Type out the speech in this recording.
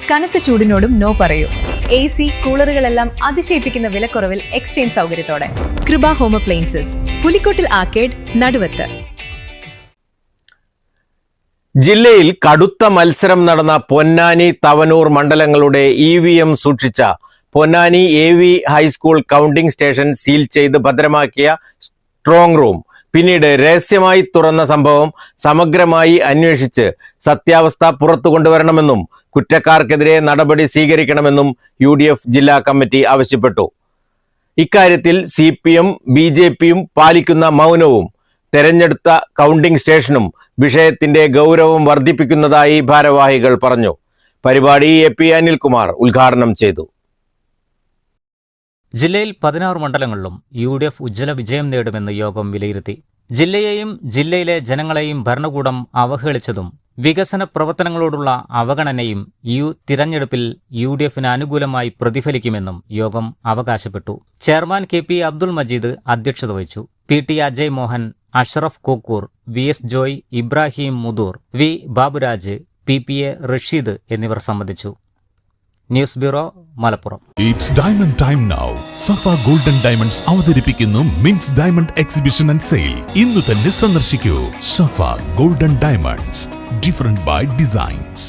കനത്ത ചൂടിനോടും നോ പറയൂ. AC, കൂളറുകളെല്ലാം അതിശയിപ്പിക്കുന്ന വിലക്കുറവിൽ എക്സ്ചേഞ്ച് സൗകര്യത്തോടെ. കൃപ ഹോം അപ്ലയൻസസ്, പുലിക്കോട്ടിൽ ആർക്കേഡ്, നടുവത്ത്. ജില്ലയിൽ കടുത്ത മത്സരം നടന്ന പൊന്നാനി, തവനൂർ മണ്ഡലങ്ങളുടെ EVM സൂക്ഷിച്ച Ponnani AV high school counting station seal ചെയ്ത് ഭദ്രമാക്കിയ സ്ട്രോങ് റൂം പിന്നീട് രഹസ്യമായി തുറന്ന സംഭവം സമഗ്രമായി അന്വേഷിച്ച് സത്യാവസ്ഥ പുറത്തു കൊണ്ടുവരണമെന്നും കുറ്റക്കാർക്കെതിരെ നടപടി സ്വീകരിക്കണമെന്നും UDF ജില്ലാ കമ്മിറ്റി ആവശ്യപ്പെട്ടു. ഇക്കാര്യത്തിൽ CPM, BJPയും പാലിക്കുന്ന മൗനവും തെരഞ്ഞെടുത്ത കൗണ്ടിംഗ് സ്റ്റേഷനും വിഷയത്തിന്റെ ഗൗരവം വർദ്ധിപ്പിക്കുന്നതായി ഭാരവാഹികൾ പറഞ്ഞു. പരിപാടി AP അനിൽകുമാർ ഉദ്ഘാടനം ചെയ്തു. ജില്ലയിൽ 16 മണ്ഡലങ്ങളിലും UDF ഉജ്ജ്വല വിജയം നേടുമെന്ന് യോഗം വിലയിരുത്തി. ജില്ലയെയും ജില്ലയിലെ ജനങ്ങളെയും ഭരണകൂടം അവഹേളിച്ചതും വികസന പ്രവർത്തനങ്ങളോടുള്ള അവഗണനയും തിരഞ്ഞെടുപ്പിൽ UDFന് അനുകൂലമായി പ്രതിഫലിക്കുമെന്നും യോഗം അവകാശപ്പെട്ടു. ചെയർമാൻ KP അബ്ദുൾ മജീദ് അധ്യക്ഷത വഹിച്ചു. PT Ajay Mohan, Ashraf Kokkur, VS Joy, Ibrahim Mudur, V Baburaj, PPA Rasheed എന്നിവർ സംബന്ധിച്ചു. News bureau, Malappuram. It's diamond time now. Safa Golden Diamonds അവതരിപ്പിക്കുന്നു Mins diamond exhibition and sale. ഇന്ന് തന്നെ സന്ദർശിക്കൂ. Safa Golden Diamonds, different by designs.